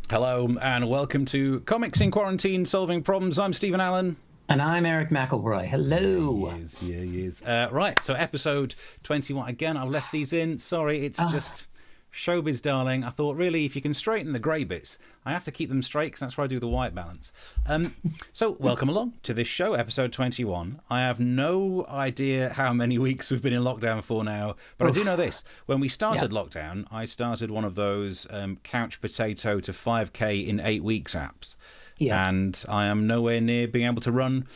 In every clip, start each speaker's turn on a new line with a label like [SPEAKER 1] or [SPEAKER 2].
[SPEAKER 1] Hello and welcome to Comics in Quarantine Solving Problems. I'm Stephen Allen.
[SPEAKER 2] And I'm Eric McElroy. Hello.
[SPEAKER 1] He is. Right, so episode 21. Again, I've left these in. Sorry, it's just showbiz, darling. I thought, really, if you can straighten the grey bits, I have to keep them straight because that's where I do the white balance. So, welcome along to this show, episode 21. I have no idea how many weeks we've been in lockdown for now, but I do know this. When we started lockdown, I started one of those couch potato to 5K in 8 weeks apps. Yeah. And I am nowhere near being able to run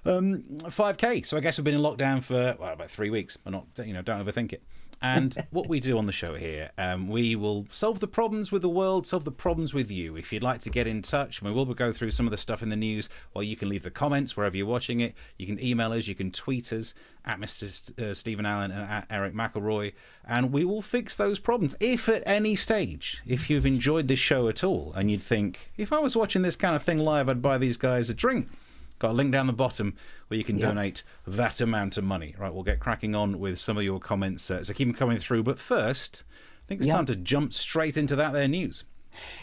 [SPEAKER 1] 5K. So I guess we've been in lockdown for about 3 weeks. But not, don't overthink it. And what we do on the show here, we will solve the problems with the world, solve the problems with you. If you'd like to get in touch, we will go through some of the stuff in the news, or you can leave the comments wherever you're watching it. You can email us, you can tweet us at Mr. Stephen Allen and at Eric McElroy, and we will fix those problems. If at any stage, if you've enjoyed this show at all, and you'd think, if I was watching this kind of thing live, I'd buy these guys a drink. Got a link down the bottom where you can donate that amount of money. Right, we'll get cracking on with some of your comments, so keep them coming through. But first, I think it's time to jump straight into that there news.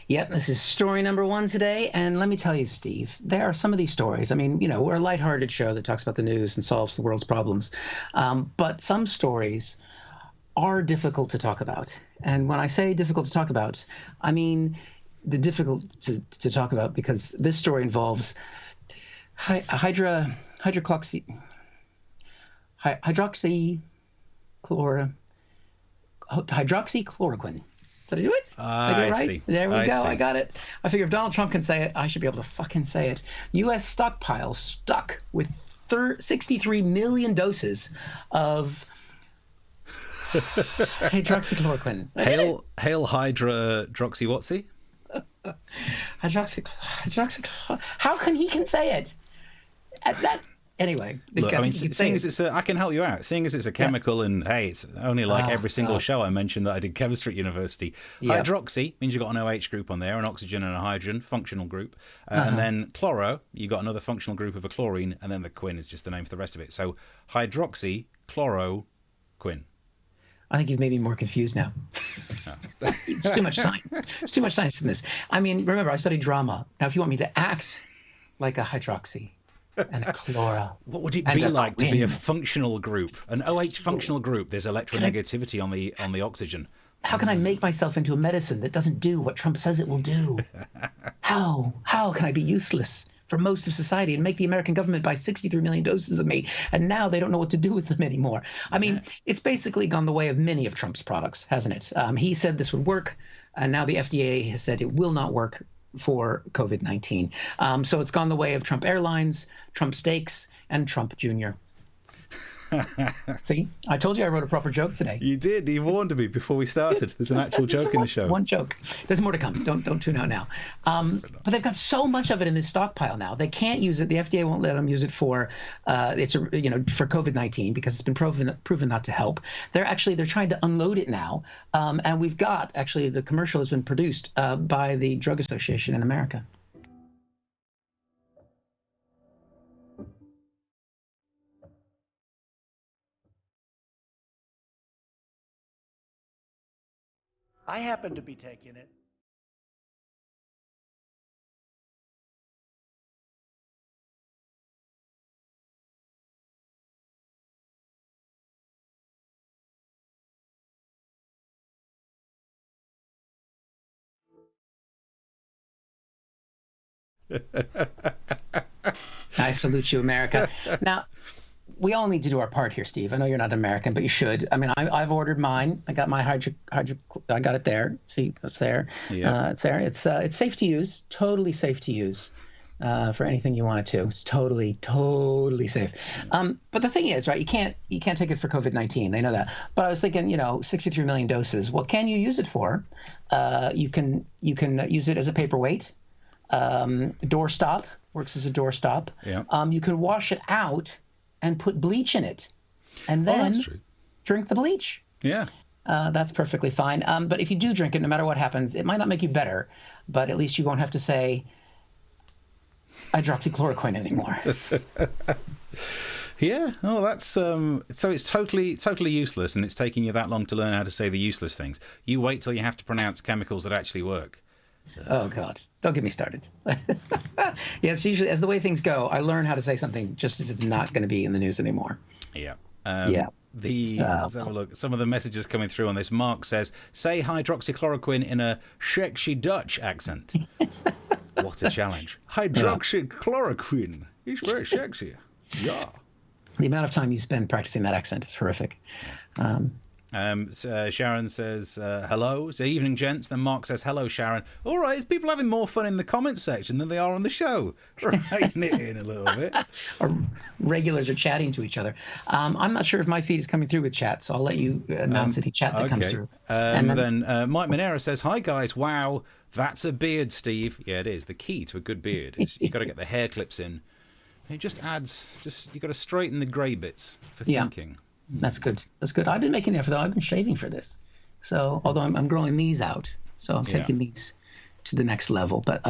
[SPEAKER 2] Yep, this is story number 1 today, and let me tell you, Steve, there are some of these stories. I mean, we're a lighthearted show that talks about the news and solves the world's problems, but some stories are difficult to talk about. And when I say difficult to talk about, I mean the difficult to talk about because this story involves hydroxychloroquine. Did I do it? Did I get it right?
[SPEAKER 1] See.
[SPEAKER 2] There we go. I got it. I figure if Donald Trump can say it, I should be able to fucking say it. U.S. stockpile stuck with 63 million doses of hydroxychloroquine.
[SPEAKER 1] Hail Hydra Droxy
[SPEAKER 2] How can he say it? Anyway.
[SPEAKER 1] Look, I mean, seeing as it's I can help you out. Seeing as it's a chemical, and hey, it's only like every single show I mentioned that I did chemistry at university. Hydroxy means you've got an OH group on there, an oxygen and a hydrogen, functional group. And then chloro, you got another functional group of a chlorine, and then the quin is just the name for the rest of it. So hydroxychloroquine.
[SPEAKER 2] I think you've made me more confused now. It's too much science. There's too much science in this. I mean, remember, I studied drama. Now, if you want me to act like a hydroxy and a chloro,
[SPEAKER 1] what would it be like to be a functional group, an OH functional group? There's electronegativity on the oxygen.
[SPEAKER 2] How can I make myself into a medicine that doesn't do what Trump says it will do? How can I be useless for most of society and make the American government buy 63 million doses of me, and now they don't know what to do with them anymore? I mean, it's basically gone the way of many of Trump's products, hasn't it? He said this would work, and now the FDA has said it will not work for COVID-19. So it's gone the way of Trump Airlines, Trump Steaks, and Trump Jr. See, I told you I wrote a proper joke today.
[SPEAKER 1] You did. You warned me before we started. There's an actual joke in the show.
[SPEAKER 2] One joke. There's more to come. Don't tune out now. But they've got so much of it in this stockpile now. They can't use it. The FDA won't let them use it for for COVID-19 because it's been proven not to help. They're trying to unload it now, and we've got the commercial has been produced by the Drug Association in America.
[SPEAKER 3] I happen to be taking it.
[SPEAKER 2] I salute you, America. Now, we all need to do our part here, Steve. I know you're not American, but you should. I mean, I've ordered mine. I got my I got it there. See, it's there.
[SPEAKER 1] Yeah.
[SPEAKER 2] It's there. It's safe to use. Totally safe to use for anything you want it to. It's totally safe. But the thing is, right? You can't take it for COVID-19. They know that. But I was thinking, 63 million doses. What can you use it for? You can use it as a paperweight. Doorstop works as a doorstop.
[SPEAKER 1] Yeah.
[SPEAKER 2] You can wash it out and put bleach in it, and then drink the bleach.
[SPEAKER 1] Yeah.
[SPEAKER 2] That's perfectly fine. But if you do drink it, no matter what happens, it might not make you better, but at least you won't have to say hydroxychloroquine anymore.
[SPEAKER 1] Yeah. Oh, that's so it's totally useless, and it's taking you that long to learn how to say the useless things. You wait till you have to pronounce chemicals that actually work.
[SPEAKER 2] Oh God, don't get me started. Yeah, it's usually as the way things go. I learn how to say something just as it's not going to be in the news anymore.
[SPEAKER 1] Yeah.
[SPEAKER 2] Yeah.
[SPEAKER 1] Let's have a look. Some of the messages coming through on this. Mark says, "Say hydroxychloroquine in a sexy Dutch accent." What a challenge! Hydroxychloroquine. He's very sexy. Yeah.
[SPEAKER 2] The amount of time you spend practicing that accent is horrific.
[SPEAKER 1] So Sharon says, hello. So evening, gents. Then Mark says, hello, Sharon. All right, people having more fun in the comment section than they are on the show. Writing it in a little bit.
[SPEAKER 2] Our regulars are chatting to each other. I'm not sure if my feed is coming through with chat, so I'll let you announce any chat that comes through.
[SPEAKER 1] And then Mike Monera says, hi, guys. Wow, that's a beard, Steve. Yeah, it is. The key to a good beard is you've got to get the hair clips in. It just adds, you've got to straighten the grey bits for thinking.
[SPEAKER 2] That's good. That's good. I've been making the effort, though. I've been shaving for this. So, although I'm growing these out, so I'm taking these to the next level. But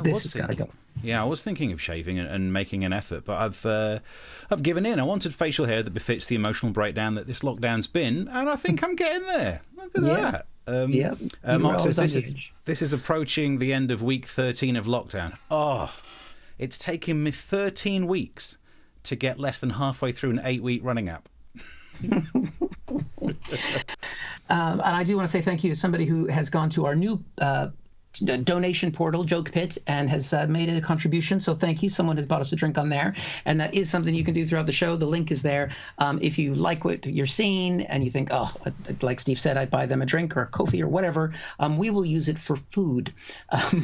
[SPEAKER 2] this has got to go.
[SPEAKER 1] Yeah, I was thinking of shaving and making an effort, but I've given in. I wanted facial hair that befits the emotional breakdown that this lockdown's been, and I think I'm getting there. Look at that. Mark says this is approaching the end of week 13 of lockdown. Oh, it's taken me 13 weeks to get less than halfway through an 8-week running app.
[SPEAKER 2] And I do want to say thank you to somebody who has gone to our new donation portal, Joke Pit, and has made a contribution. So thank you. Someone has bought us a drink on there, and that is something you can do throughout the show. The link is there. If you like what you're seeing and you think, oh, like Steve said, I'd buy them a drink or a coffee or whatever, we will use it for food,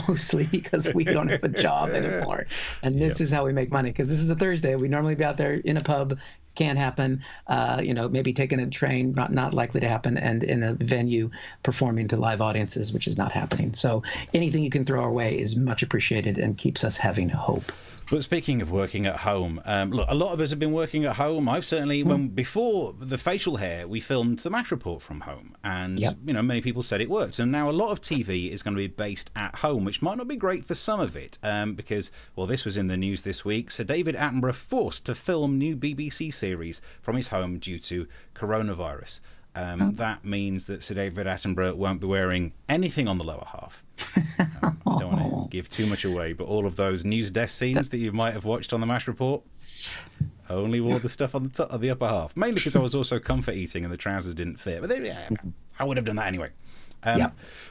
[SPEAKER 2] mostly because we don't have a job anymore. And this is how we make money, because this is a Thursday. We normally be out there in a pub. Can't happen. Maybe taking a train, not likely to happen, and in a venue performing to live audiences, which is not happening. So anything you can throw our way is much appreciated and keeps us having hope.
[SPEAKER 1] But speaking of working at home, look, a lot of us have been working at home. I've certainly, before the facial hair, we filmed the match report from home, and many people said it worked. And now a lot of TV is going to be based at home, which might not be great for some of it, because, well, this was in the news this week. Sir David Attenborough forced to film new BBC series from his home due to coronavirus. That means that Sir David Attenborough won't be wearing anything on the lower half. I don't want to give too much away, but all of those news desk scenes that you might have watched on the MASH report only wore the stuff on the top of the upper half. Mainly because I was also comfort eating and the trousers didn't fit. But I would have done that anyway.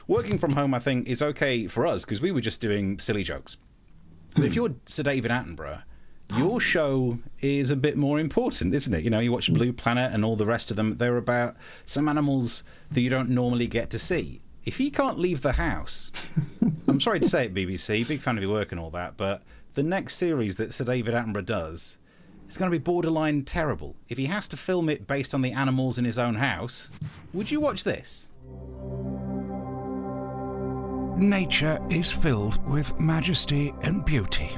[SPEAKER 1] Working from home, I think, is okay for us because we were just doing silly jokes. But if you're Sir David Attenborough, your show is a bit more important, isn't it? You watch Blue Planet and all the rest of them. They're about some animals that you don't normally get to see. If he can't leave the house, I'm sorry to say it, BBC, big fan of your work and all that, but the next series that Sir David Attenborough does is going to be borderline terrible. If he has to film it based on the animals in his own house, would you watch this?
[SPEAKER 4] Nature is filled with majesty and beauty.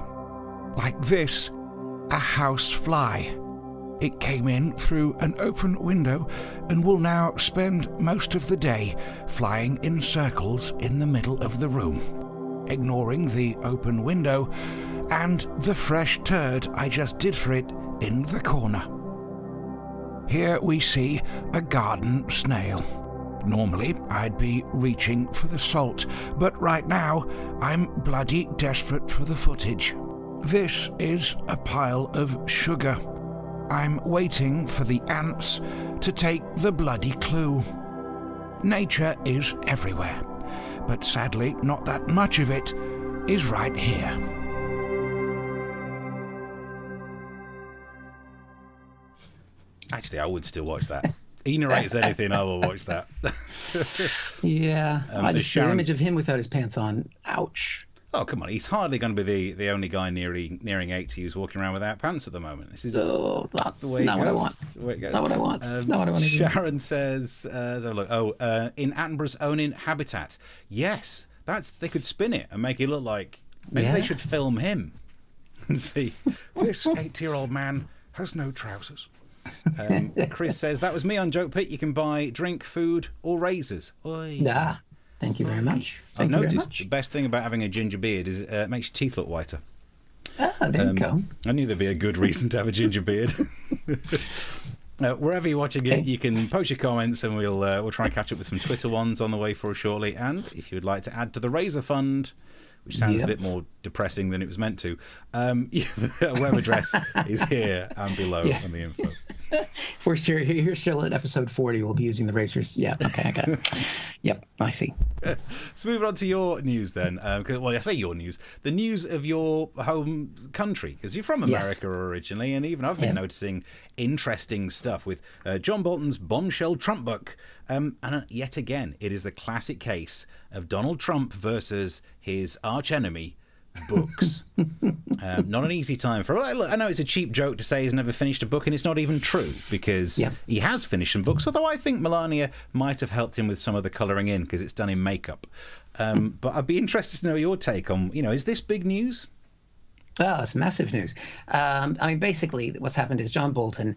[SPEAKER 4] Like this, a house fly. It came in through an open window and will now spend most of the day flying in circles in the middle of the room, ignoring the open window and the fresh turd I just did for it in the corner. Here we see a garden snail. Normally, I'd be reaching for the salt, but right now, I'm bloody desperate for the footage. This is a pile of sugar. I'm waiting for the ants to take the bloody clue. Nature is everywhere, but sadly not that much of it is right here.
[SPEAKER 1] Actually, I would still watch that. He narrates anything, I will watch that.
[SPEAKER 2] I just the image of him without his pants on. Ouch.
[SPEAKER 1] Oh, come on. He's hardly going to be the only guy nearing 80 who's walking around without pants at the moment. This is the way
[SPEAKER 2] not
[SPEAKER 1] it goes.
[SPEAKER 2] what I want. Not what I want. Not what I want to do.
[SPEAKER 1] Sharon says, in Attenborough's own habitat. Yes, they could spin it and make it look like maybe they should film him and see this 80-year-old man has no trousers. Chris says, that was me on Joke Pit. You can buy drink, food, or razors. Oy.
[SPEAKER 2] Yeah. Thank you very much.
[SPEAKER 1] I've noticed the best thing about having a ginger beard is it makes your teeth look whiter.
[SPEAKER 2] Ah, there you go.
[SPEAKER 1] I knew there'd be a good reason to have a ginger beard. Wherever you're watching it, you can post your comments, and we'll try and catch up with some Twitter ones on the way for us shortly. And if you would like to add to the Razor Fund, which sounds a bit more depressing than it was meant to, the web address is here and below on the info.
[SPEAKER 2] We're still at episode 40. We'll be using the razors. Yeah, okay, I got it. Yep, I see.
[SPEAKER 1] So moving on to your news then. Well, I say your news. The news of your home country, because you're from America originally, and even I've been noticing interesting stuff with John Bolton's bombshell Trump book. And yet again, it is the classic case of Donald Trump versus his archenemy, books. Not an easy time for. I know it's a cheap joke to say he's never finished a book, and it's not even true, because he has finished some books, although I think Melania might have helped him with some of the colouring in, because it's done in makeup. But I'd be interested to know your take on, is this big news?
[SPEAKER 2] Oh, it's massive news. I mean, basically, what's happened is John Bolton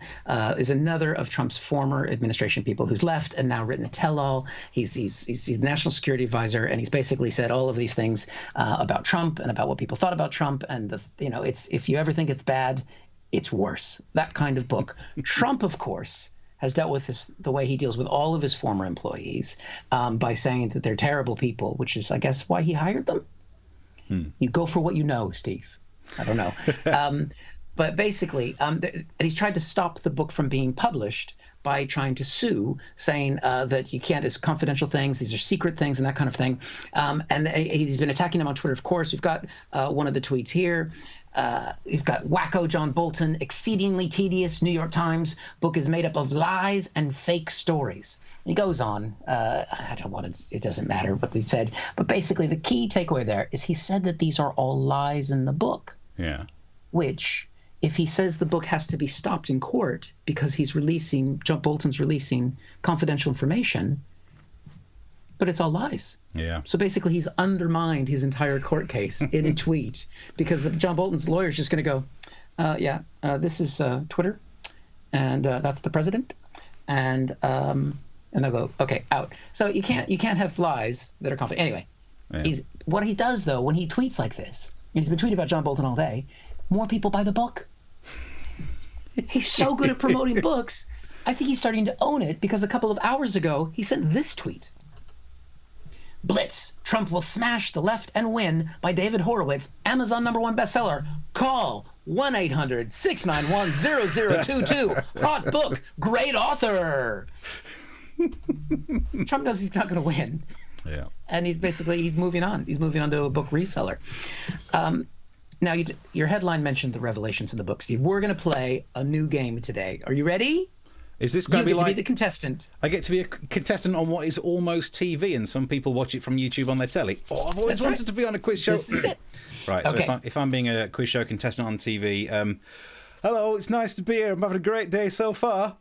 [SPEAKER 2] is another of Trump's former administration people who's left and now written a tell-all. He's the national security advisor, and he's basically said all of these things about Trump and about what people thought about Trump. And it's if you ever think it's bad, it's worse. That kind of book. Trump, of course, has dealt with this the way he deals with all of his former employees by saying that they're terrible people, which is, I guess, why he hired them. You go for what you know, Steve. I don't know. But basically, and he's tried to stop the book from being published by trying to sue, saying that you can't, it's confidential things, these are secret things, and that kind of thing. And he's been attacking them on Twitter, of course. We've got one of the tweets here. We've got wacko John Bolton, exceedingly tedious New York Times book is made up of lies and fake stories. He goes on. I don't want to, it doesn't matter what he said. But basically, the key takeaway there is he said that these are all lies in the book.
[SPEAKER 1] Yeah.
[SPEAKER 2] Which, if he says the book has to be stopped in court because John Bolton's releasing confidential information, but it's all lies.
[SPEAKER 1] Yeah.
[SPEAKER 2] So basically, he's undermined his entire court case in a tweet, because John Bolton's lawyer is just going to go, this is Twitter, and that's the president, and they'll go, okay, out. So you can't have lies that are confidential. Anyway, what he does though when he tweets like this, and he's been tweeting about John Bolton all day, more people buy the book. He's so good at promoting books. I think he's starting to own it, because a couple of hours ago he sent this tweet. Blitz, Trump will smash the left and win, by David Horowitz, Amazon #1 bestseller. Call 1-800-691-0022. Hot book, great author. Trump knows he's not going to win.
[SPEAKER 1] Yeah.
[SPEAKER 2] And he's moving on. He's moving on to a book reseller. Now, your headline mentioned the revelations in the book, Steve. We're going to play a new game today. Are you ready?
[SPEAKER 1] Is this going to be like...
[SPEAKER 2] You get to be the contestant.
[SPEAKER 1] I get to be a contestant on what is almost TV, and some people watch it from YouTube on their telly. Oh, I've always wanted to be on a quiz show.
[SPEAKER 2] This is it.
[SPEAKER 1] Right, so if I'm being a quiz show contestant on TV, hello, it's nice to be here. I'm having a great day so far.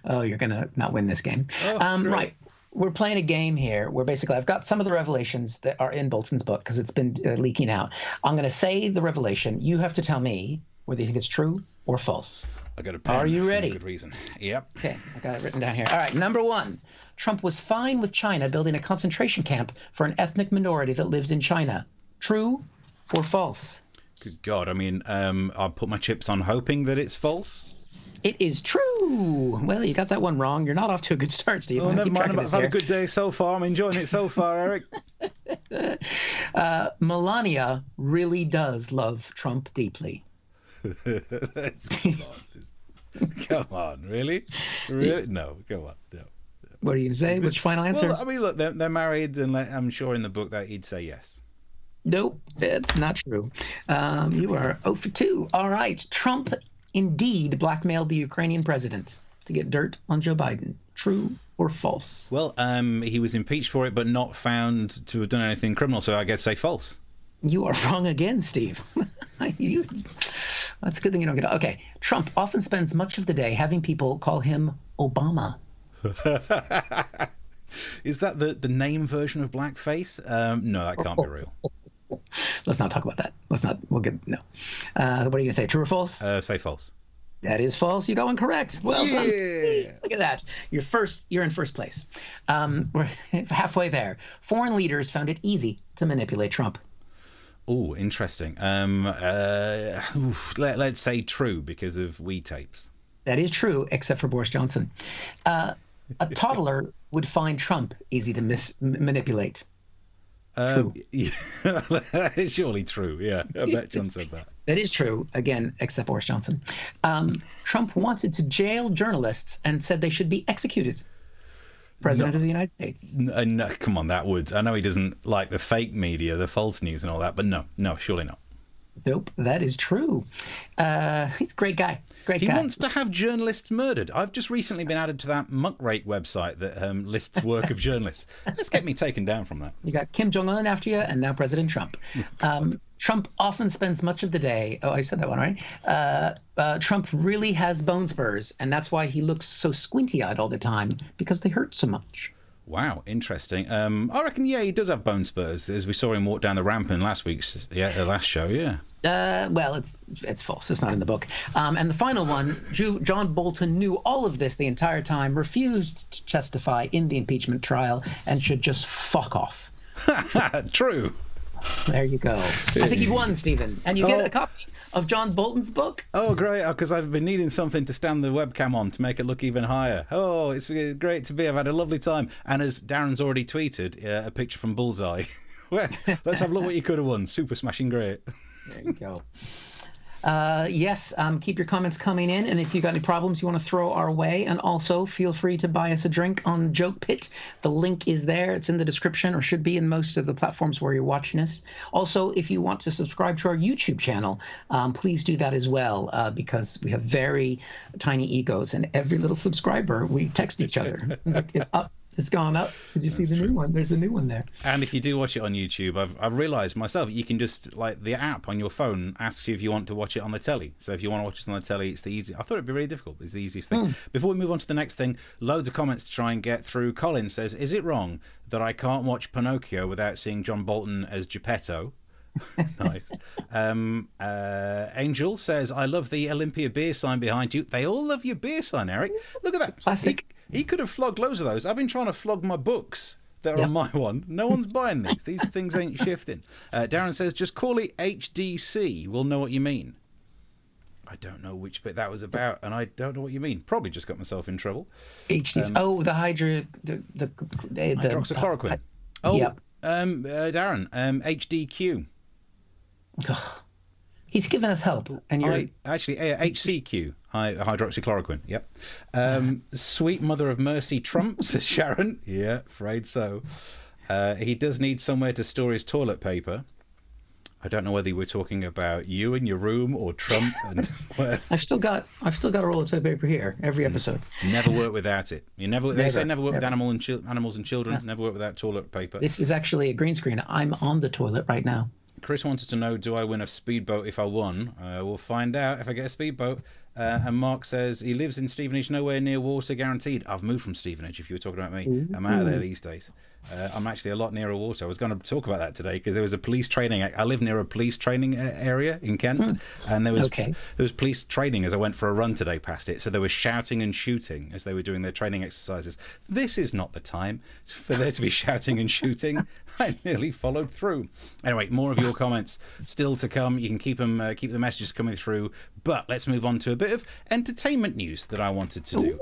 [SPEAKER 2] Oh, you're going to not win this game. Right. We're playing a game here where basically I've got some of the revelations that are in Bolton's book, because it's been leaking out. I'm going to say the revelation. You have to tell me whether you think it's true or false.
[SPEAKER 1] I got a pen.
[SPEAKER 2] Are you ready?
[SPEAKER 1] For good reason. Yep.
[SPEAKER 2] Okay, I got it written down here. All right, number 1. Trump was fine with China building a concentration camp for an ethnic minority that lives in China. True or false?
[SPEAKER 1] Good God. I mean, I'll put my chips on hoping that it's false.
[SPEAKER 2] It is true. Well, you got that one wrong. You're not off to a good start, Steve.
[SPEAKER 1] Oh, never mind. I've had a good day so far. I'm enjoying it so far, Eric.
[SPEAKER 2] Melania really does love Trump deeply.
[SPEAKER 1] Come on, really? Really? No, go on. No.
[SPEAKER 2] What are you going to say? Which final answer?
[SPEAKER 1] Well, I mean, look, they're married, and I'm sure in the book that he'd say yes.
[SPEAKER 2] Nope, that's not true. You are 0 for 2. All right. Trump indeed blackmailed the Ukrainian president to get dirt on Joe Biden. True or false?
[SPEAKER 1] Well, he was impeached for it, but not found to have done anything criminal, so I guess say false.
[SPEAKER 2] You are wrong again, Steve. That's a good thing you don't get it. Okay. Trump often spends much of the day having people call him Obama.
[SPEAKER 1] Is that the name version of blackface? No, that can't be real.
[SPEAKER 2] Let's not talk about that. We'll get, no. What are you going to say? True or false?
[SPEAKER 1] Say false.
[SPEAKER 2] That is false. You go incorrect. Well done. Look at that. You're in first place. We're halfway there. Foreign leaders found it easy to manipulate Trump.
[SPEAKER 1] Oh, interesting. Let's say true because of we tapes.
[SPEAKER 2] That is true, except for Boris Johnson. A toddler would find Trump easy to manipulate. True.
[SPEAKER 1] Yeah, it's surely true. Yeah, I bet John said that.
[SPEAKER 2] That is true, again, except Boris Johnson. Trump wanted to jail journalists and said they should be executed. President of the United States.
[SPEAKER 1] No, come on, that would. I know he doesn't like the fake media, the false news and all that, but no, surely not.
[SPEAKER 2] Nope, that is true. He's a great guy.
[SPEAKER 1] He wants to have journalists murdered. I've just recently been added to that muckrake website that lists work of journalists. Let's get me taken down from that.
[SPEAKER 2] You got Kim Jong-un after you, and now President Trump. Trump often spends much of the day. Oh, I said that one, right? Trump really has bone spurs, and that's why he looks so squinty-eyed all the time, because they hurt so much.
[SPEAKER 1] Wow, interesting. I reckon, he does have bone spurs, as we saw him walk down the ramp in last show, yeah.
[SPEAKER 2] Well, it's false. It's not in the book. And the final one, John Bolton knew all of this the entire time, refused to testify in the impeachment trial, and should just fuck off.
[SPEAKER 1] True.
[SPEAKER 2] There you go. I think you've won, Stephen. And you get a copy of John Bolton's book.
[SPEAKER 1] Oh, great. Because I've been needing something to stand the webcam on to make it look even higher. Oh, it's great to be. I've had a lovely time. And as Darren's already tweeted, a picture from Bullseye. Let's have a look what you could have won. Super smashing great.
[SPEAKER 2] There you go. Yes, keep your comments coming in, and if you got any problems you want to throw our way, and also feel free to buy us a drink on Joke Pit. The link is there. It's in the description, or should be in most of the platforms where you're watching us. Also, if you want to subscribe to our YouTube channel, please do that as well, because we have very tiny egos, and every little subscriber, we text each other. It's like, it's gone up. Did you see the new one? There's a new one there.
[SPEAKER 1] And if you do watch it on YouTube, I've realised myself, you can just, like, the app on your phone asks you if you want to watch it on the telly. So if you want to watch it on the telly, it's the easiest. I thought it'd be really difficult. It's the easiest thing. Before we move on to the next thing, loads of comments to try and get through. Colin says, is it wrong that I can't watch Pinocchio without seeing John Bolton as Geppetto? Nice. Angel says, I love the Olympia beer sign behind you. They all love your beer sign, Eric. Look at that.
[SPEAKER 2] Classic.
[SPEAKER 1] He could have flogged loads of those. I've been trying to flog my books that are on my one. No one's buying these. These things ain't shifting. Darren says, just call it HDC. We'll know what you mean. I don't know which bit that was about, and I don't know what you mean. Probably just got myself in trouble.
[SPEAKER 2] HDC. The
[SPEAKER 1] hydroxychloroquine. Darren, HDQ.
[SPEAKER 2] He's given us help, and you're
[SPEAKER 1] HCQ, hydroxychloroquine. Yep. Sweet Mother of Mercy Trump, says Sharon. Yeah, afraid so. He does need somewhere to store his toilet paper. I don't know whether you were talking about you in your room or Trump. And
[SPEAKER 2] I've still got a roll of toilet paper here every episode.
[SPEAKER 1] Never work without it. They say never work with animals and children. Never work without toilet paper.
[SPEAKER 2] This is actually a green screen. I'm on the toilet right now.
[SPEAKER 1] Chris wanted to know, do I win a speedboat if I won? We'll find out if I get a speedboat. And Mark says he lives in Stevenage, nowhere near water, guaranteed. I've moved from Stevenage, if you were talking about me. Ooh. I'm out of there these days. I'm actually a lot nearer water. I was going to talk about that today because there was a police training. I live near a police training area in Kent, and there was police training as I went for a run today past it. So they were shouting and shooting as they were doing their training exercises. This is not the time for there to be shouting and shooting. I nearly followed through. Anyway, more of your comments still to come. You can keep the messages coming through. But let's move on to a bit of entertainment news that I wanted to do.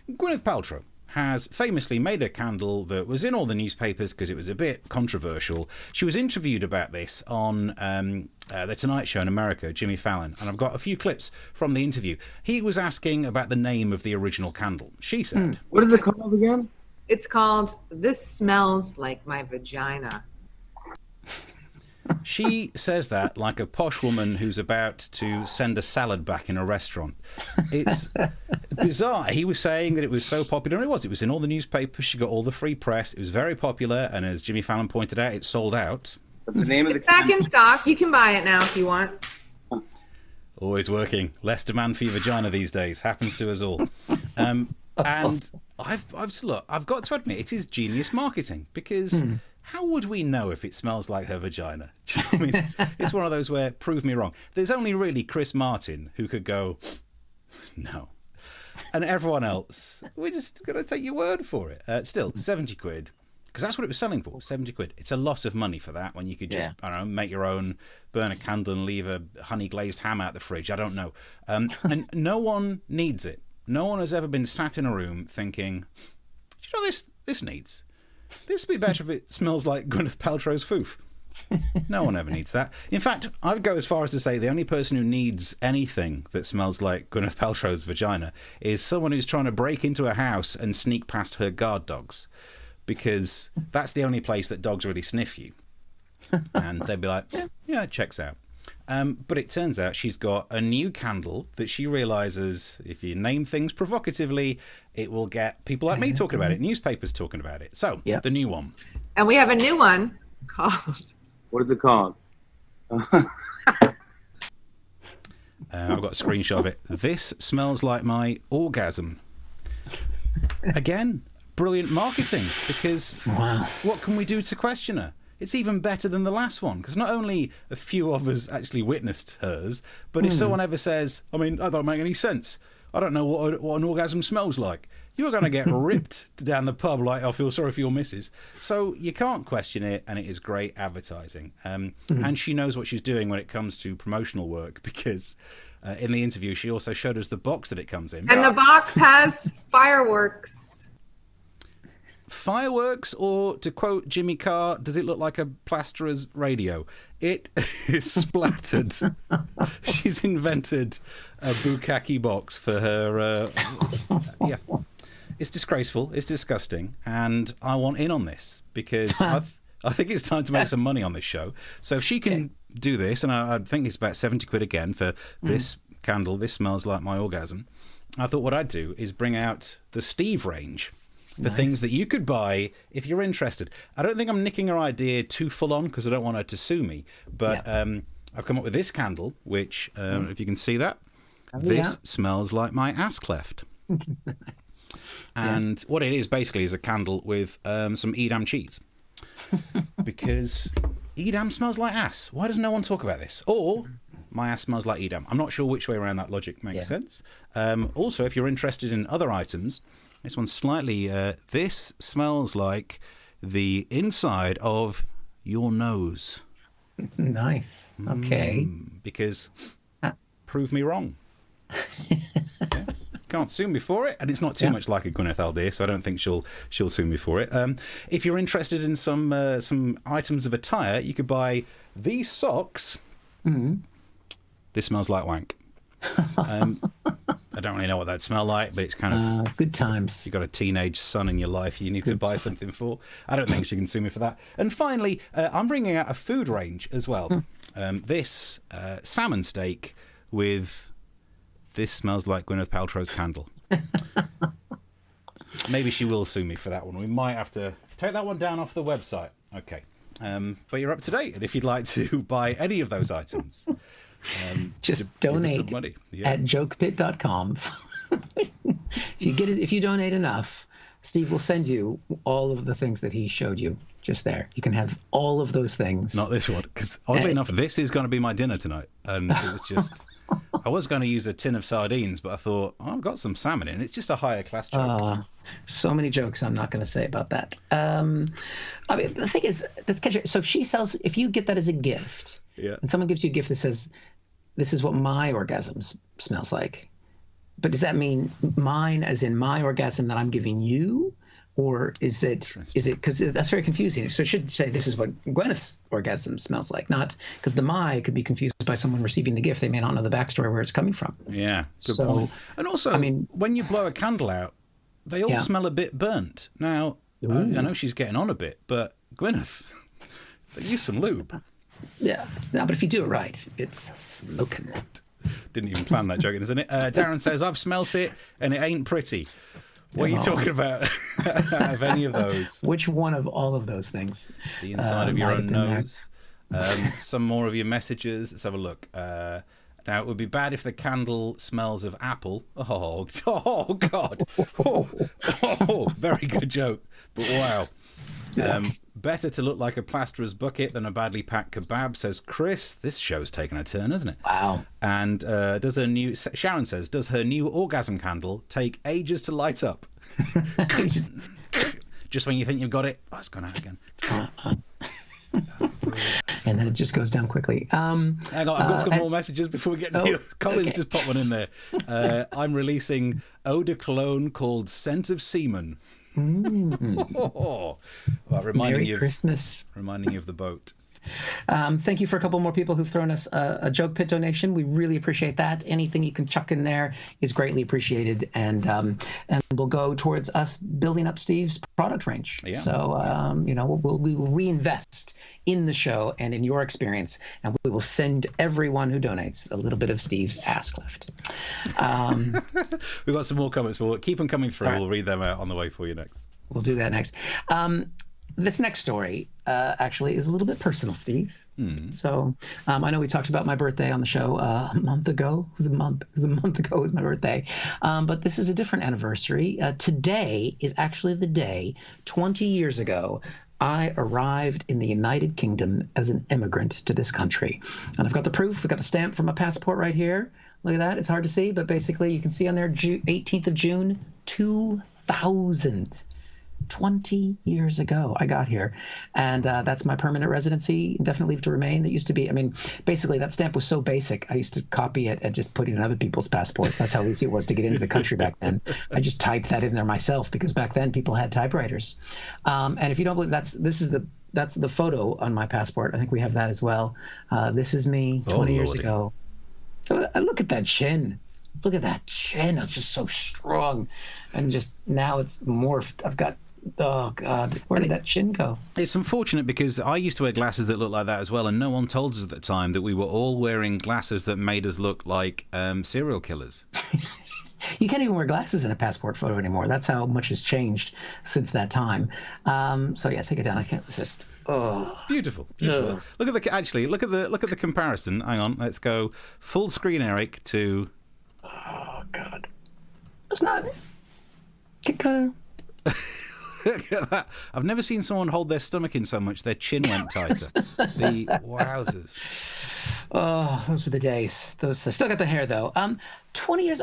[SPEAKER 1] Gwyneth Paltrow has famously made a candle that was in all the newspapers because it was a bit controversial. She was interviewed about this on The Tonight Show in America, Jimmy Fallon, and I've got a few clips from the interview. He was asking about the name of the original candle. She said,
[SPEAKER 5] What is it called again?
[SPEAKER 6] It's called This Smells Like My Vagina.
[SPEAKER 1] She says that like a posh woman who's about to send a salad back in a restaurant. It's bizarre. He was saying that it was so popular, and it was. It was in all the newspapers. She got all the free press. It was very popular, and as Jimmy Fallon pointed out, it sold out.
[SPEAKER 5] But the name of
[SPEAKER 6] it's back in stock. You can buy it now if you want.
[SPEAKER 1] Always working. Less demand for your vagina these days. Happens to us all. And I've got to admit, it is genius marketing because. How would we know if it smells like her vagina? I mean, it's one of those where, prove me wrong. There's only really Chris Martin who could go, no. And everyone else, we're just going to take your word for it. Still, 70 quid. because that's what it was selling for, 70 quid. It's a lot of money for that when you could just, I don't know, make your own, burn a candle and leave a honey glazed ham out the fridge. I don't know. And no one needs it. No one has ever been sat in a room thinking, do you know this needs? This would be better if it smells like Gwyneth Paltrow's foof. No one ever needs that. In fact, I would go as far as to say the only person who needs anything that smells like Gwyneth Paltrow's vagina is someone who's trying to break into a house and sneak past her guard dogs, because that's the only place that dogs really sniff you. And they'd be like, yeah, it checks out. But it turns out she's got a new candle that she realises if you name things provocatively, it will get people like me talking about it, newspapers talking about it. So, the new one.
[SPEAKER 6] And we have a new one called...
[SPEAKER 5] What is it called?
[SPEAKER 1] I've got a screenshot of it. This smells like my orgasm. Again, brilliant marketing, because what can we do to question her? It's even better than the last one, because not only a few of us actually witnessed hers, but if someone ever says, I mean, that don't make any sense. I don't know what an orgasm smells like. You're going to get ripped down the pub like, I feel sorry for your missus. So you can't question it, and it is great advertising. And she knows what she's doing when it comes to promotional work, because in the interview she also showed us the box that it comes in.
[SPEAKER 6] And the box has fireworks.
[SPEAKER 1] Fireworks, or to quote Jimmy Carr, does it look like a plasterer's radio? It is splattered. She's invented a bukkake box for her. Yeah. It's disgraceful. It's disgusting. And I want in on this, because I think it's time to make some money on this show. So if she can do this, and I think it's about 70 quid again for this candle, this smells like my orgasm. I thought what I'd do is bring out the Steve range for things that you could buy if you're interested. I don't think I'm nicking her idea too full on, because I don't want her to sue me. But I've come up with this candle, which, if you can see that, this smells like my ass cleft.
[SPEAKER 2] Nice.
[SPEAKER 1] And what it is basically is a candle with some Edam cheese. Because Edam smells like ass. Why does no one talk about this? Or my ass smells like Edam. I'm not sure which way around that logic makes sense. Also, if you're interested in other items, this one's slightly... this smells like the inside of your nose.
[SPEAKER 2] Nice. Okay.
[SPEAKER 1] Because prove me wrong. Can't sue me for it, and it's not too much like a Gwyneth idea, so I don't think she'll sue me for it. If you're interested in some items of attire, you could buy these socks. This smells like wank. I don't really know what that'd smell like, but it's kind of
[SPEAKER 2] good times.
[SPEAKER 1] You've got a teenage son in your life you need to buy something for. I don't think she can sue me for that. And finally, I'm bringing out a food range as well. This salmon steak with this smells like Gwyneth Paltrow's candle. Maybe she will sue me for that one. We might have to take that one down off the website. Okay. But you're up to date, and if you'd like to buy any of those items,
[SPEAKER 2] just donate at jokepit.com. If you donate enough, Steve will send you all of the things that he showed you just there. You can have all of those things.
[SPEAKER 1] Not this one, because oddly enough, this is going to be my dinner tonight, and it was just... I was going to use a tin of sardines, but I thought, I've got some salmon in. It's just a higher class joke.
[SPEAKER 2] So many jokes I'm not going to say about that. I mean, the thing is, that's catchy. So if you get that as a gift, and someone gives you a gift that says, this is what my orgasm smells like, but does that mean mine as in my orgasm that I'm giving you? Or is it because that's very confusing. So it should say this is what Gwyneth's orgasm smells like, not because the my could be confused by someone receiving the gift. They may not know the backstory where it's coming from.
[SPEAKER 1] Yeah, good point. And also, I mean, when you blow a candle out, they all smell a bit burnt. Now, I know she's getting on a bit, but Gwyneth, use some lube.
[SPEAKER 2] Yeah, no, but if you do it right, it's smoking.
[SPEAKER 1] Didn't even plan that joke, isn't it? Darren says, I've smelt it and it ain't pretty. What are you talking about? Of any of those?
[SPEAKER 2] Which one of all of those things?
[SPEAKER 1] The inside of your own nose. Some more of your messages. Let's have a look. Now, it would be bad if the candle smells of apple. Oh God. Very good joke. But wow. Better to look like a plasterer's bucket than a badly packed kebab, says Chris. This show's taken a turn, hasn't it?
[SPEAKER 2] Wow.
[SPEAKER 1] And Sharon says, does her new orgasm candle take ages to light up? just when you think you've got it, it's gone out again.
[SPEAKER 2] And then it just goes down quickly.
[SPEAKER 1] Hang on, I've got some more messages before we get to you. Colin just popped one in there. I'm releasing eau de cologne called Scent of Semen. Well,
[SPEAKER 2] Merry Christmas.
[SPEAKER 1] Reminding you of the boat.
[SPEAKER 2] Thank you for a couple more people who've thrown us a joke pit donation. We really appreciate that. Anything you can chuck in there is greatly appreciated, and will go towards us building up Steve's product range.
[SPEAKER 1] Yeah.
[SPEAKER 2] So we will reinvest in the show and in your experience, and we will send everyone who donates a little bit of Steve's ass lift.
[SPEAKER 1] We've got some more comments. We'll keep them coming through.
[SPEAKER 2] Right.
[SPEAKER 1] We'll read them out on the way for you next.
[SPEAKER 2] We'll do that next. This next story actually is a little bit personal, Steve. So I know we talked about my birthday on the show a month ago. It was a month ago. It was my birthday. But this is a different anniversary. Today is actually the day 20 years ago I arrived in the United Kingdom as an immigrant to this country. And I've got the proof. We've got the stamp from my passport right here. Look at that. It's hard to see, but basically you can see on there 18th of June, 2000. 20 years ago I got here, and that's my permanent residency, indefinite leave to remain. That used to be, basically that stamp was so basic I used to copy it and just put it in other people's passports. That's how easy it was to get into the country back then. I just typed that in there myself because back then people had typewriters. And if you don't believe, that's the photo on my passport. I think we have that as well. This is me 20 years ago. So look at that chin. Look at that chin. It's just so strong, and just now it's morphed. I've got, oh God, where did that chin go?
[SPEAKER 1] It's unfortunate because I used to wear glasses that looked like that as well, and no one told us at the time that we were all wearing glasses that made us look like serial killers.
[SPEAKER 2] You can't even wear glasses in a passport photo anymore. That's how much has changed since that time. So yeah, take it down. I can't resist. Oh,
[SPEAKER 1] beautiful. Look at the comparison. Hang on, let's go full screen, Eric, to.
[SPEAKER 2] Oh God, it's not. It kind of.
[SPEAKER 1] Look at that. I've never seen someone hold their stomach in so much their chin went tighter. The wowzers.
[SPEAKER 2] Oh, those were the days. Those still got the hair though. 20 years.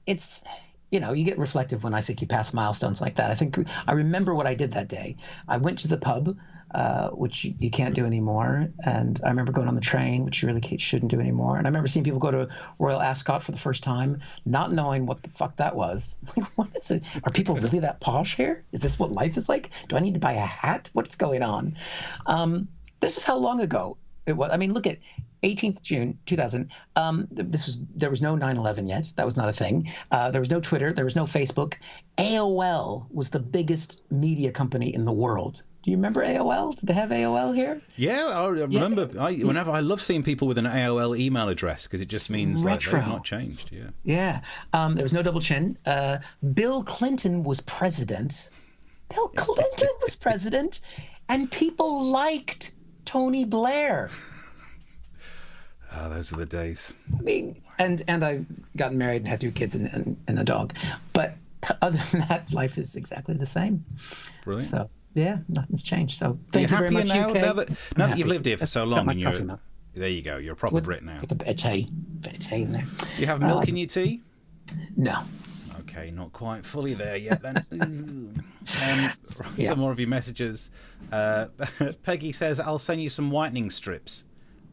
[SPEAKER 2] It's, you get reflective when I think you pass milestones like that. I remember what I did that day. I went to the pub, which you can't do anymore. And I remember going on the train, which you really shouldn't do anymore. And I remember seeing people go to Royal Ascot for the first time, not knowing what the fuck that was. Like, what is it? Are people really that posh here? Is this what life is like? Do I need to buy a hat? What's going on? This is how long ago it was. Look at 18th June 2000. There was no 9/11 yet. That was not a thing. There was no Twitter. There was no Facebook. AOL was the biggest media company in the world. Do you remember AOL? Did they have AOL here?
[SPEAKER 1] Yeah, I remember. Yeah. I love seeing people with an AOL email address because it just means like they've not changed. Yeah.
[SPEAKER 2] Yeah. There was no double chin. Bill Clinton was president. And people liked Tony Blair.
[SPEAKER 1] Oh, those were the days.
[SPEAKER 2] And I've gotten married and had 2 kids and a dog. But other than that, life is exactly the same.
[SPEAKER 1] Brilliant.
[SPEAKER 2] So, yeah, nothing's changed. So thank you very much,
[SPEAKER 1] now,
[SPEAKER 2] UK.
[SPEAKER 1] Now that you've lived here for so long, and
[SPEAKER 2] you're...
[SPEAKER 1] There you go. You're a proper Brit now.
[SPEAKER 2] With a bit of tea in there.
[SPEAKER 1] You have milk in your tea?
[SPEAKER 2] No.
[SPEAKER 1] Okay, not quite fully there yet then.
[SPEAKER 2] Yeah.
[SPEAKER 1] Some more of your messages. Peggy says, I'll send you some whitening strips.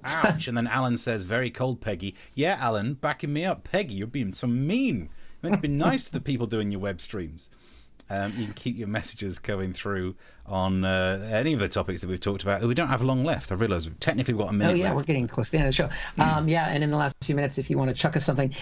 [SPEAKER 1] Ouch. And then Alan says, very cold, Peggy. Yeah, Alan, backing me up. Peggy, you're being so mean. You're meant to be nice to the people doing your web streams. You can keep your messages going through on any of the topics that we've talked about. We don't have long left. I realise we've technically got a minute left.
[SPEAKER 2] We're getting close to the end of the show. And in the last few minutes, if you want to chuck us something,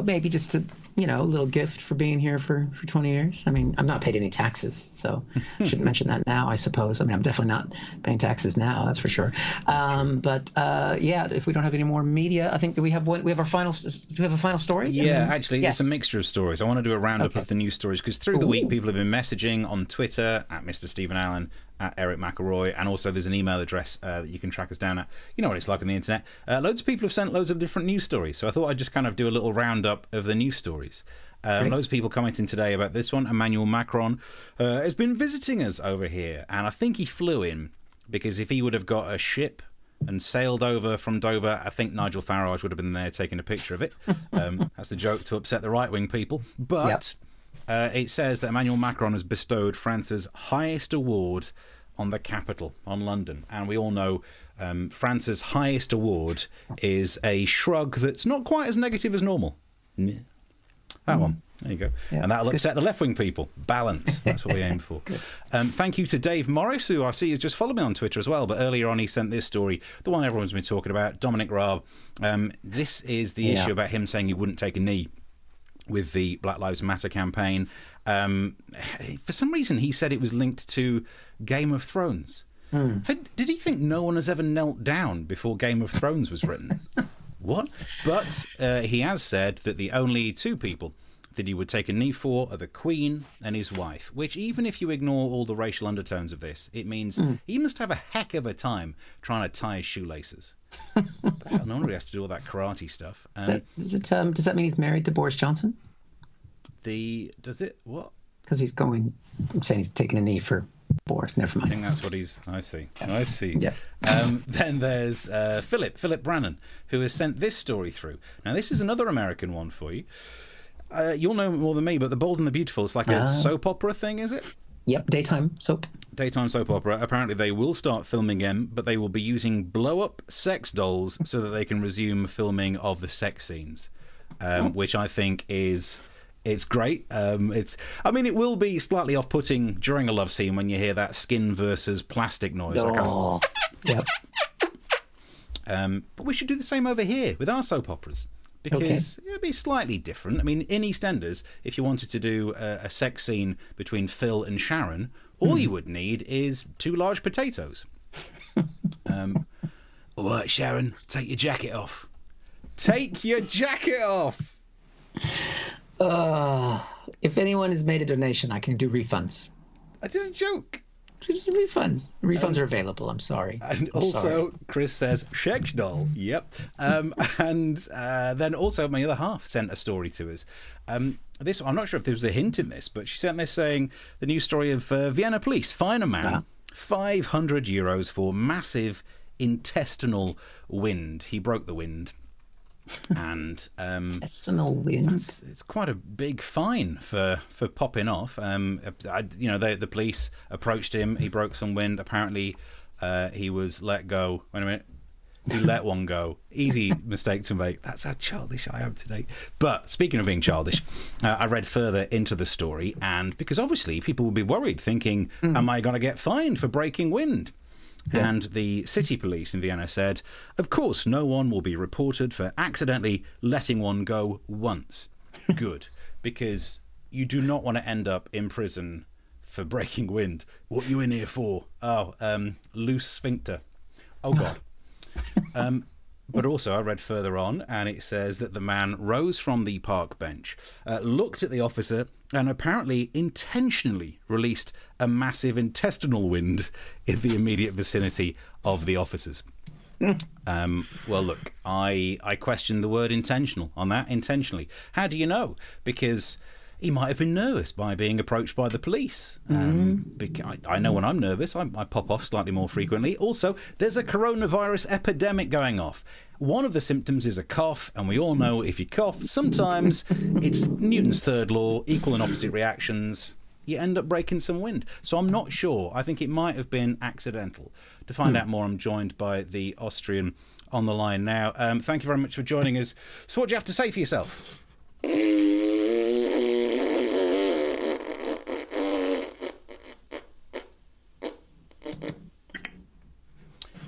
[SPEAKER 2] maybe just a little gift for being here for 20 years. I'm not paid any taxes, so I shouldn't mention that now, I suppose. I'm definitely not paying taxes now, that's for sure. But if we don't have any more media, I think we have our final. Do we have a final story?
[SPEAKER 1] Yeah, actually,
[SPEAKER 2] yes.
[SPEAKER 1] It's a mixture of stories. I want to do a roundup of the news stories because through the week, people have been messaging on Twitter at Mr. Stephen Allen, at Eric McElroy, and also there's an email address that you can track us down at. You know what it's like on the internet. Loads of people have sent loads of different news stories, so I thought I'd just kind of do a little roundup of the news stories. Loads of people commenting today about this one. Emmanuel Macron has been visiting us over here, and I think he flew in because if he would have got a ship and sailed over from Dover, I think Nigel Farage would have been there taking a picture of it. That's the joke to upset the right-wing people. But It says that Emmanuel Macron has bestowed France's highest award on the capital, on London. And we all know France's highest award is a shrug that's not quite as negative as normal. That one. There you go.
[SPEAKER 2] Yeah,
[SPEAKER 1] and that'll upset the left-wing people. Balance. That's what we aim for. Thank you to Dave Morris, who I see has just followed me on Twitter as well. But earlier on, he sent this story, the one everyone's been talking about, Dominic Raab. This is the issue about him saying he wouldn't take a knee with the Black Lives Matter campaign. For some reason, he said it was linked to Game of Thrones. Did he think no one has ever knelt down before Game of Thrones was written? What? But he has said that the only two people that he would take a knee for are the Queen and his wife, which, even if you ignore all the racial undertones of this, it means he must have a heck of a time trying to tie his shoelaces. No wonder he has to do all that karate stuff.
[SPEAKER 2] Does that mean he's married to Boris Johnson?
[SPEAKER 1] Does it? What?
[SPEAKER 2] Because I'm saying he's taking a knee for Boris. Never mind.
[SPEAKER 1] I think that's what he's... I see.
[SPEAKER 2] Yeah.
[SPEAKER 1] Then there's Philip Brannan, who has sent this story through. Now, this is another American one for you. You'll know more than me, but The Bold and the Beautiful, it's like a soap opera thing, is it?
[SPEAKER 2] Yep, daytime soap.
[SPEAKER 1] Daytime soap opera. Apparently they will start filming again, but they will be using blow-up sex dolls so that they can resume filming of the sex scenes, which I think is... It's great. It will be slightly off-putting during a love scene when you hear that skin versus plastic noise.
[SPEAKER 2] Yep.
[SPEAKER 1] But we should do the same over here with our soap operas. Because it'd be slightly different. I mean, in EastEnders, if you wanted to do a sex scene between Phil and Sharon, all you would need is 2 large potatoes. All right, Sharon, take your jacket off. Take your jacket off!
[SPEAKER 2] If anyone has made a donation, I can do refunds.
[SPEAKER 1] I did a joke.
[SPEAKER 2] Just refunds. Refunds are available. I'm sorry.
[SPEAKER 1] And also, Chris says, sex doll. Yep. And then also my other half sent a story to us. I'm not sure if there was a hint in this, but she sent this saying the news story of Vienna police fine a man €500 for massive intestinal wind. He broke the wind. And
[SPEAKER 2] intestinal wind.
[SPEAKER 1] It's quite a big fine for popping off. The police approached him. He broke some wind. Apparently, he was let go. Wait a minute. He let one go. Easy mistake to make. That's how childish I am today. But speaking of being childish, I read further into the story, and because obviously people will be worried, thinking, "Am I going to get fined for breaking wind?" Yeah. And the city police in Vienna said, of course, no one will be reported for accidentally letting one go once. Good. Because you do not want to end up in prison for breaking wind. What are you in here for? Loose sphincter. Oh, God. But also, I read further on, and it says that the man rose from the park bench, looked at the officer, and apparently intentionally released a massive intestinal wind in the immediate vicinity of the officers. Well, look, I question the word intentional on that. Intentionally. How do you know? Because he might have been nervous by being approached by the police. I know when I'm nervous, I pop off slightly more frequently. Also, there's a coronavirus epidemic going off. One of the symptoms is a cough, and we all know if you cough, sometimes it's Newton's third law, equal and opposite reactions. You end up breaking some wind. So I'm not sure. I think it might have been accidental. To find out more, I'm joined by the Austrian on the line now. Thank you very much for joining us. So what do you have to say for yourself?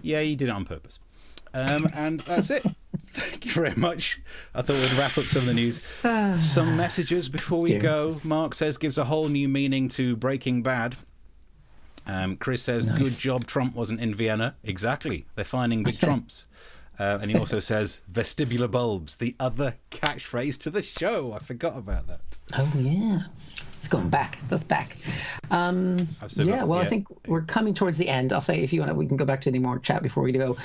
[SPEAKER 1] Yeah, you did it on purpose. And that's it. Thank you very much. I thought we'd wrap up some of the news. Some messages before we go. Mark says, gives a whole new meaning to Breaking Bad. Chris says, nice. Good job Trump wasn't in Vienna. Exactly. They're finding big Trumps. And he also says, vestibular bulbs, the other catchphrase to the show. I forgot about that.
[SPEAKER 2] Oh, yeah. It's going back. That's back. I think we're coming towards the end. I'll say, if you want to, we can go back to any more chat before we go.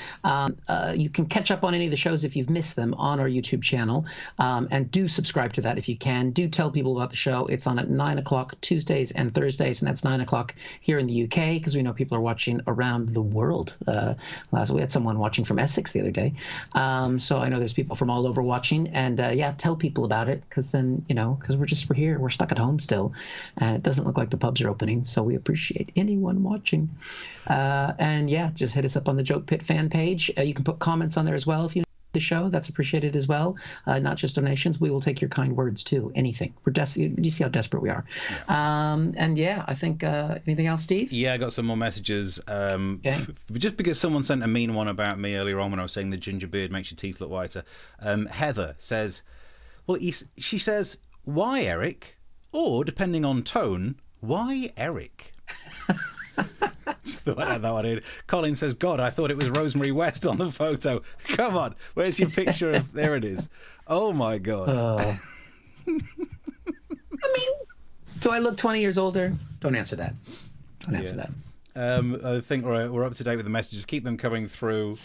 [SPEAKER 2] You can catch up on any of the shows if you've missed them on our YouTube channel. And do subscribe to that if you can. Do tell people about the show. It's on at 9 o'clock Tuesdays and Thursdays, and that's 9 o'clock here in the UK, because we know people are watching around the world. We had someone watching from Essex the other day. So I know there's people from all over watching. And tell people about it, because then, because we're here. We're stuck at home still. still. And it doesn't look like the pubs are opening, so we appreciate anyone watching. And yeah, just hit us up on the Joke Pit fan page. You can put comments on there as well if you the show. That's appreciated as well. Not just donations. We will take your kind words too. Anything. You see how desperate we are. Yeah. And yeah, I think anything else, Steve?
[SPEAKER 1] Yeah, I got some more messages.
[SPEAKER 2] Okay.
[SPEAKER 1] Just because someone sent a mean one about me earlier on when I was saying the ginger beard makes your teeth look whiter. Heather says, well, she says, why Eric? Or depending on tone, why Eric? Just thought I had that one in. Colin says, God, I thought it was Rosemary West on the photo. Come on, where's your picture of... There it is. Oh, my God.
[SPEAKER 2] I mean, do I look 20 years older? Don't answer that. Don't answer that.
[SPEAKER 1] I think we're up to date with the messages. Keep them coming through.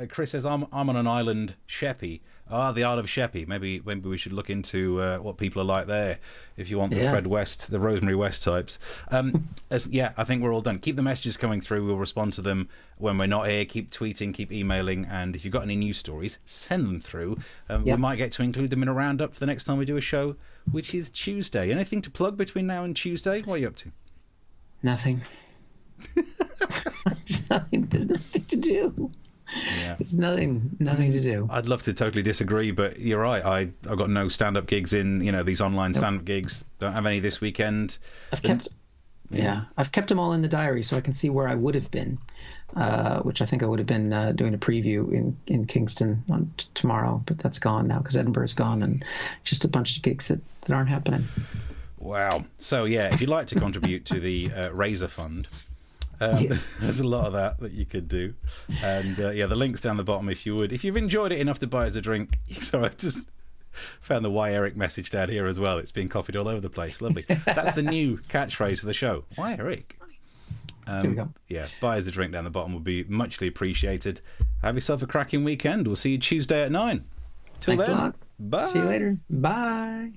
[SPEAKER 1] Chris says, I'm on an island, Sheppey. The Isle of Sheppey. Maybe we should look into what people are like there if you want the Fred West, the Rosemary West types. I think we're all done. Keep the messages coming through. We'll respond to them when we're not here. Keep tweeting, keep emailing, and if you've got any news stories, send them through. We might get to include them in a roundup for the next time we do a show, which is Tuesday. Anything to plug between now and Tuesday? What are you up to?
[SPEAKER 2] Nothing. There's nothing to do.
[SPEAKER 1] Yeah.
[SPEAKER 2] There's nothing to do.
[SPEAKER 1] I'd love to totally disagree, but you're right. I've got no stand-up gigs in, these online stand-up gigs. Don't have any this weekend.
[SPEAKER 2] I've kept them all in the diary so I can see where I would have been, which I think I would have been doing a preview in Kingston on tomorrow, but that's gone now because Edinburgh's gone and just a bunch of gigs that aren't happening. Wow.
[SPEAKER 1] So, if you'd like to contribute to the Razor Fund, there's a lot of that you could do. And, the link's down the bottom if you would. If you've enjoyed it enough to buy us a drink, sorry, I just found the Why Eric message down here as well. It's being copied all over the place. Lovely. That's the new catchphrase for the show. Why Eric?
[SPEAKER 2] Here we go.
[SPEAKER 1] Yeah, buy us a drink down the bottom would be muchly appreciated. Have yourself a cracking weekend. We'll see you Tuesday at 9. Till
[SPEAKER 2] Thanks
[SPEAKER 1] then,
[SPEAKER 2] a lot.
[SPEAKER 1] bye.
[SPEAKER 2] See you later. Bye.